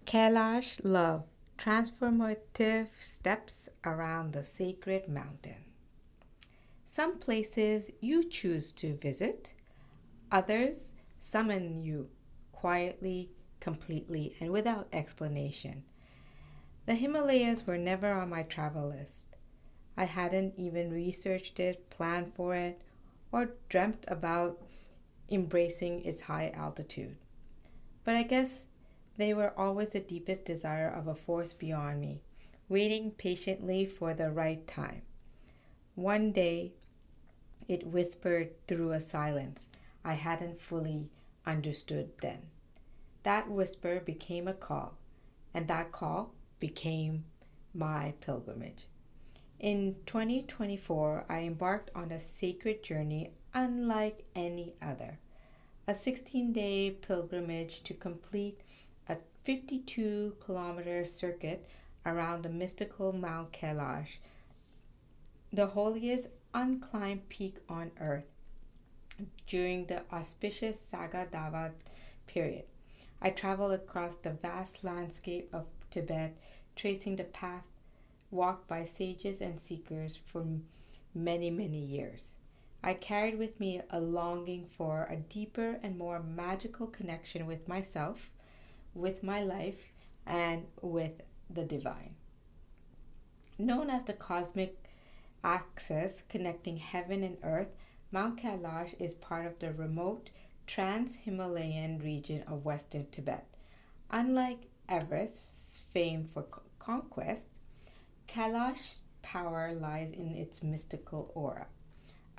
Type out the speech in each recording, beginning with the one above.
Kailash Love, transformative steps around the sacred mountain. Some places you choose to visit, others summon you quietly, completely, and without explanation. The Himalayas were never on my travel list. I hadn't even researched it, planned for it, or dreamt about embracing its high altitude. But I guess they were always the deepest desire of a force beyond me, waiting patiently for the right time. One day, it whispered through a silence I hadn't fully understood then. That whisper became a call, and that call became my pilgrimage. In 2024, I embarked on a sacred journey unlike any other, a 16-day pilgrimage to complete a 52-kilometer circuit around the mystical Mount Kailash, the holiest unclimbed peak on earth during the auspicious Saga Dawa period. I traveled across the vast landscape of Tibet, tracing the path walked by sages and seekers for many, many years. I carried with me a longing for a deeper and more magical connection with myself, with my life, and with the divine. Known as the cosmic axis connecting heaven and earth, Mount Kailash is part of the remote trans Himalayan region of western Tibet. Unlike Everest's fame for conquest, Kailash's power lies in its mystical aura,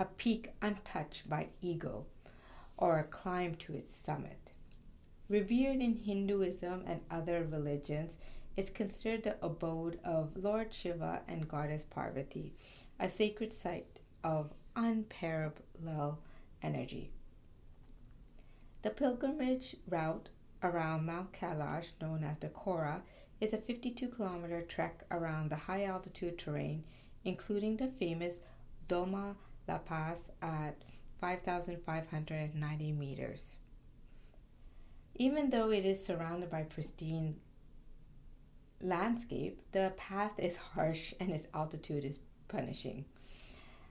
a peak untouched by ego or a climb to its summit. Revered in Hinduism and other religions, is considered the abode of Lord Shiva and Goddess Parvati, a sacred site of unparalleled energy. The pilgrimage route around Mount Kailash, known as the Kora, is a 52-kilometer trek around the high altitude terrain, including the famous Doma La Pass at 5,590 meters. Even though it is surrounded by pristine landscape, the path is harsh and its altitude is punishing.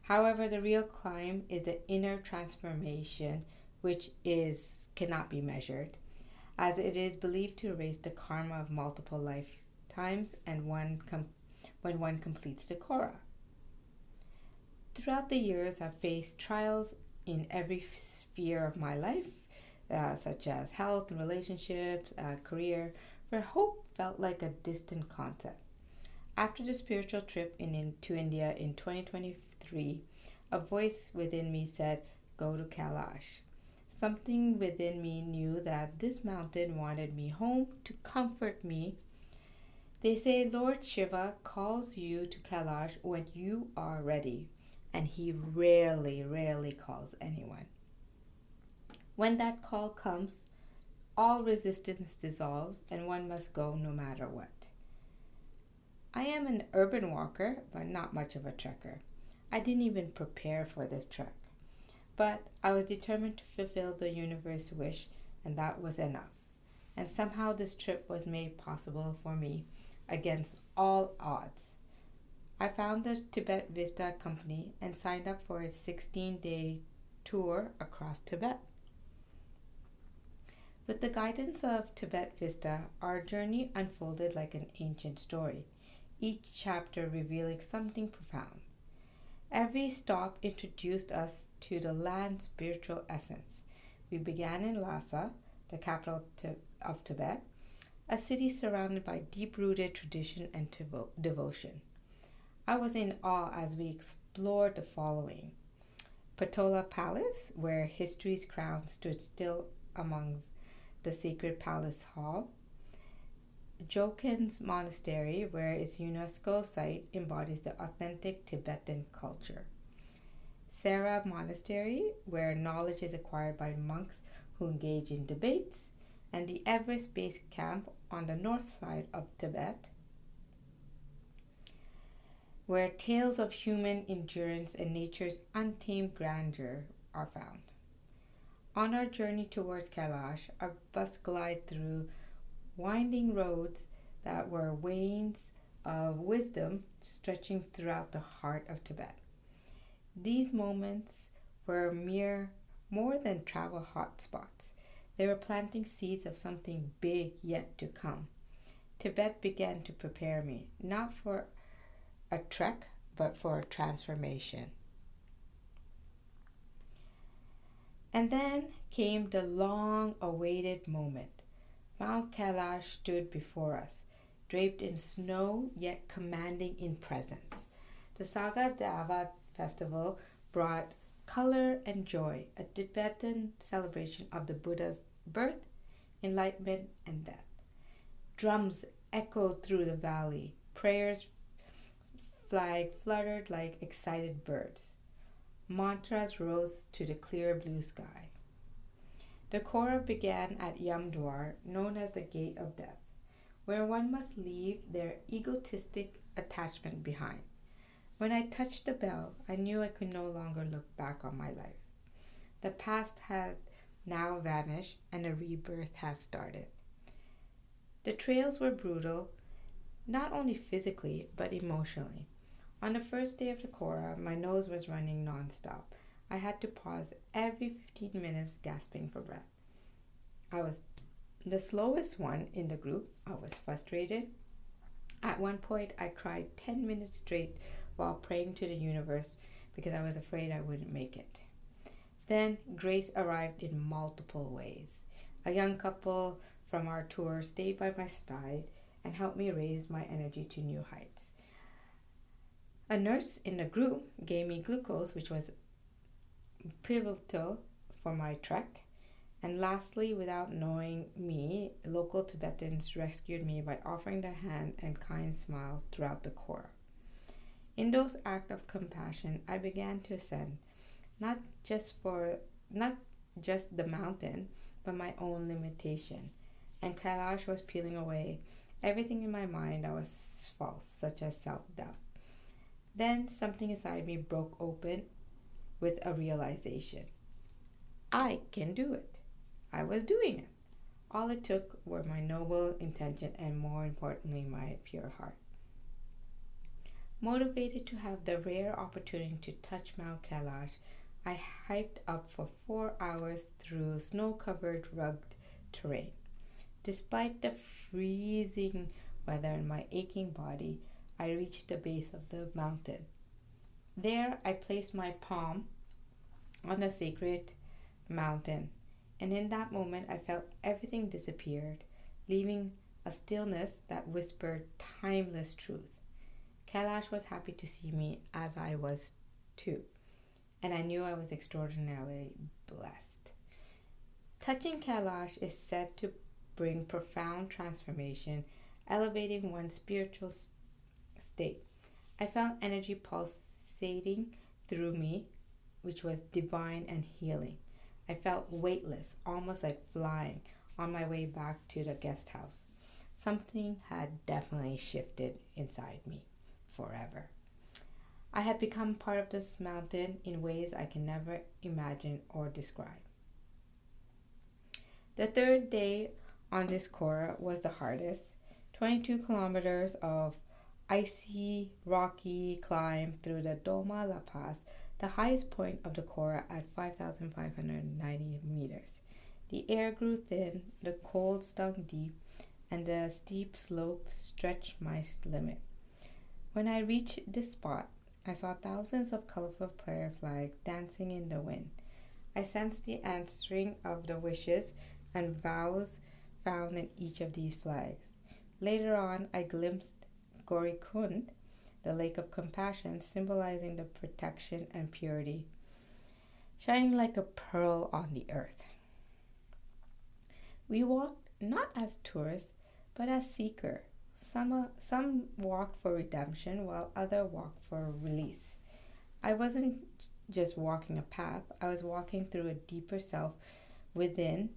However, the real climb is the inner transformation, which is cannot be measured, as it is believed to erase the karma of multiple lifetimes and when one completes the Kora. Throughout the years, I've faced trials in every sphere of my life, such as health and relationships, career, where hope felt like a distant concept. After the spiritual trip to India in 2023, a voice within me said, "Go to Kailash." Something within me knew that this mountain wanted me home to comfort me. They say Lord Shiva calls you to Kailash when you are ready, and he rarely calls anyone. When that call comes, all resistance dissolves and one must go no matter what. I am an urban walker, but not much of a trekker. I didn't even prepare for this trek, but I was determined to fulfill the universe's wish, and that was enough. And somehow this trip was made possible for me against all odds. I found the Tibet Vista Company and signed up for a 16-day tour across Tibet. With the guidance of Tibet Vista, our journey unfolded like an ancient story, each chapter revealing something profound. Every stop introduced us to the land's spiritual essence. We began in Lhasa, the capital of Tibet, a city surrounded by deep-rooted tradition and devotion. I was in awe as we explored the following: Patola Palace, where history's crown stood still amongst the sacred palace hall; Jokens Monastery, where its UNESCO site embodies the authentic Tibetan culture; Sera Monastery, where knowledge is acquired by monks who engage in debates; and the Everest Base Camp on the north side of Tibet, where tales of human endurance and nature's untamed grandeur are found. On our journey towards Kailash, our bus glided through winding roads that were veins of wisdom stretching throughout the heart of Tibet. These moments were more than travel hotspots. They were planting seeds of something big yet to come. Tibet began to prepare me, not for a trek, but for a transformation. And then came the long awaited moment. Mount Kailash stood before us, draped in snow yet commanding in presence. The Saga Dawa festival brought color and joy, a Tibetan celebration of the Buddha's birth, enlightenment, and death. Drums echoed through the valley, prayers flag fluttered like excited birds. Mantras rose to the clear blue sky. The Kora began at Yamdwar, known as the Gate of Death, where one must leave their egotistic attachment behind. When I touched the bell, I knew I could no longer look back on my life. The past had now vanished and a rebirth had started. The trails were brutal, not only physically, but emotionally. On the first day of the Kora, my nose was running nonstop. I had to pause every 15 minutes, gasping for breath. I was the slowest one in the group. I was frustrated. At one point, I cried 10 minutes straight while praying to the universe because I was afraid I wouldn't make it. Then grace arrived in multiple ways. A young couple from our tour stayed by my side and helped me raise my energy to new heights. A nurse in the group gave me glucose, which was pivotal for my trek. And lastly, without knowing me, local Tibetans rescued me by offering their hand and kind smiles throughout the Kora. In those acts of compassion, I began to ascend, not just the mountain, but my own limitation. And Kailash was peeling away everything in my mind that was false, such as self-doubt. Then something inside me broke open with a realization. I can do it. I was doing it. All it took were my noble intention and, more importantly, my pure heart. Motivated to have the rare opportunity to touch Mount Kailash, I hiked up for 4 hours through snow-covered, rugged terrain. Despite the freezing weather and my aching body, I reached the base of the mountain. There, I placed my palm on the sacred mountain, and in that moment, I felt everything disappeared, leaving a stillness that whispered timeless truth. Kailash was happy to see me as I was too, and I knew I was extraordinarily blessed. Touching Kailash is said to bring profound transformation, elevating one's spiritual state. I felt energy pulsating through me, which was divine and healing. I felt weightless, almost like flying, on my way back to the guest house. Something had definitely shifted inside me forever. I had become part of this mountain in ways I can never imagine or describe. The third day on this Kora was the hardest. 22 kilometers of icy, rocky climb through the Doma La Pass, the highest point of the Kora at 5,590 meters. The air grew thin, the cold stung deep, and the steep slope stretched my limit. When I reached this spot, I saw thousands of colorful prayer flags dancing in the wind. I sensed the answering of the wishes and vows found in each of these flags. Later on, I glimpsed Gorikund, the lake of compassion, symbolizing the protection and purity, shining like a pearl on the earth. We walked not as tourists, but as seekers. Some walked for redemption, while others walked for release. I wasn't just walking a path, I was walking through a deeper self within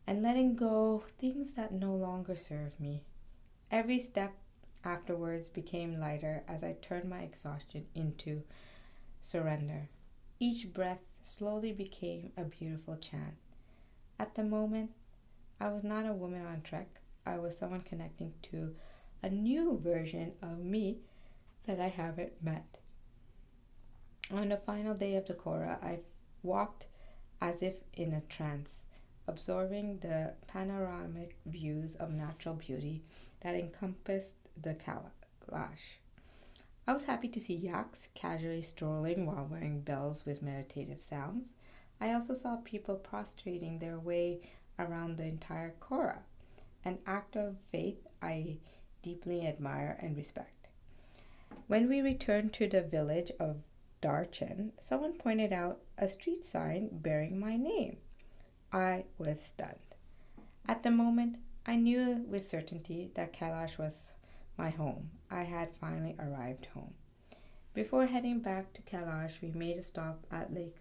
and letting go things that no longer serve me. Every step afterwards became lighter as I turned my exhaustion into surrender. Each breath slowly became a beautiful chant. At the moment, I was not a woman on trek. I was someone connecting to a new version of me that I haven't met. On the final day of the Kora, I walked as if in a trance, absorbing the panoramic views of natural beauty that encompassed the Kailash. I was happy to see yaks casually strolling while wearing bells with meditative sounds. I also saw people prostrating their way around the entire Kora, an act of faith I deeply admire and respect. When we returned to the village of Darchen, someone pointed out a street sign bearing my name. I was stunned. At the moment, I knew with certainty that Kailash was my home. I had finally arrived home. Before heading back to Kailash, we made a stop at Lake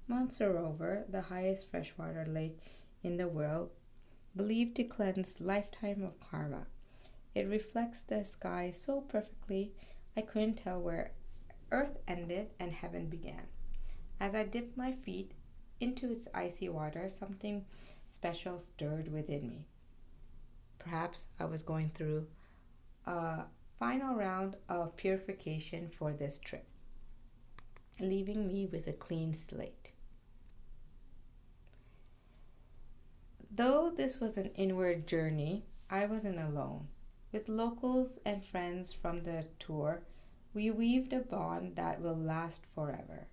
Mansarovar, the highest freshwater lake in the world, believed to cleanse lifetime of karma. It reflects the sky so perfectly I couldn't tell where earth ended and heaven began. As I dipped my feet into its icy water, something special stirred within me. Perhaps I was going through a final round of purification for this trip, leaving me with a clean slate. Though this was an inward journey, I wasn't alone. With locals and friends from the tour, we weaved a bond that will last forever.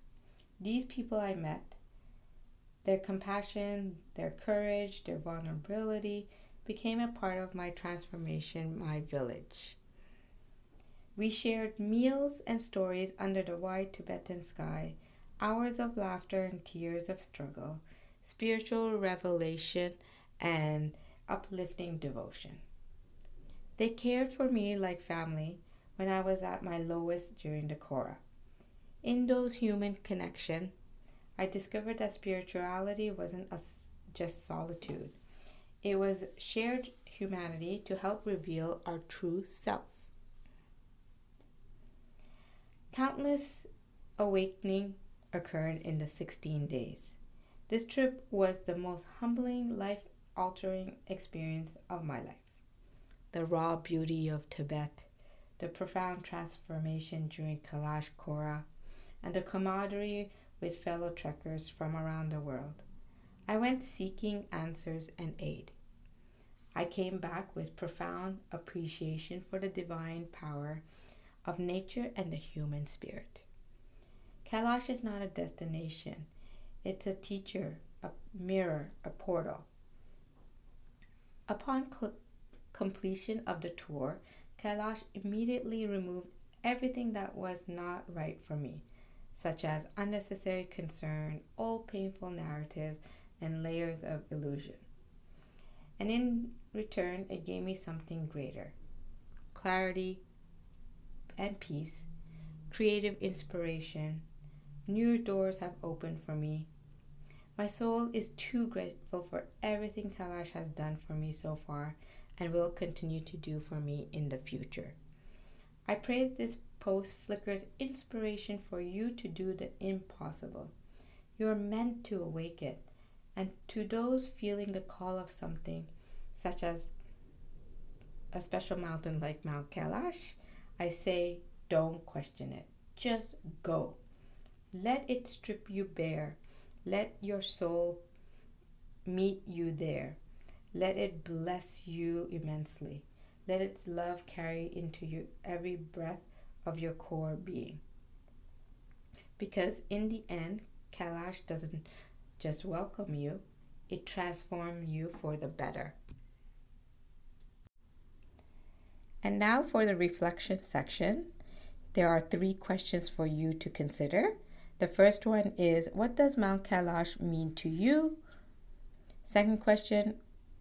These people I met, their compassion, their courage, their vulnerability became a part of my transformation, my village. We shared meals and stories under the wide Tibetan sky, hours of laughter and tears of struggle, spiritual revelation, and uplifting devotion. They cared for me like family when I was at my lowest during the Kora. In those human connection, I discovered that spirituality wasn't just solitude. It was shared humanity to help reveal our true self. Countless awakening occurred in the 16 days. This trip was the most humbling, life-altering experience of my life. The raw beauty of Tibet, the profound transformation during Kailash Kora, and the camaraderie with fellow trekkers from around the world. I went seeking answers and aid. I came back with profound appreciation for the divine power of nature and the human spirit. Kailash is not a destination. It's a teacher, a mirror, a portal. Upon completion of the tour, Kailash immediately removed everything that was not right for me, such as unnecessary concern, old painful narratives, and layers of illusion. And in return, it gave me something greater: clarity and peace, creative inspiration. New doors have opened for me. My soul is too grateful for everything Kailash has done for me so far and will continue to do for me in the future. I pray that this post flickers inspiration for you to do the impossible. You are meant to awaken, and to those feeling the call of something, such as a special mountain like Mount Kailash, I say, don't question it. Just go. Let it strip you bare. Let your soul meet you there. Let it bless you immensely. Let its love carry into you every breath of your core being. Because in the end, Kailash doesn't just welcome you, it transforms you for the better. And now for the reflection section. There are 3 questions for you to consider. The first one is, what does Mount Kailash mean to you? Second question,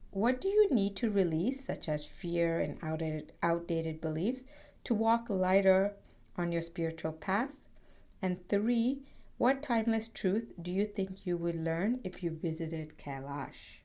what do you need to release, such as fear and outdated beliefs, to walk lighter on your spiritual path? And 3, what timeless truth do you think you would learn if you visited Kailash?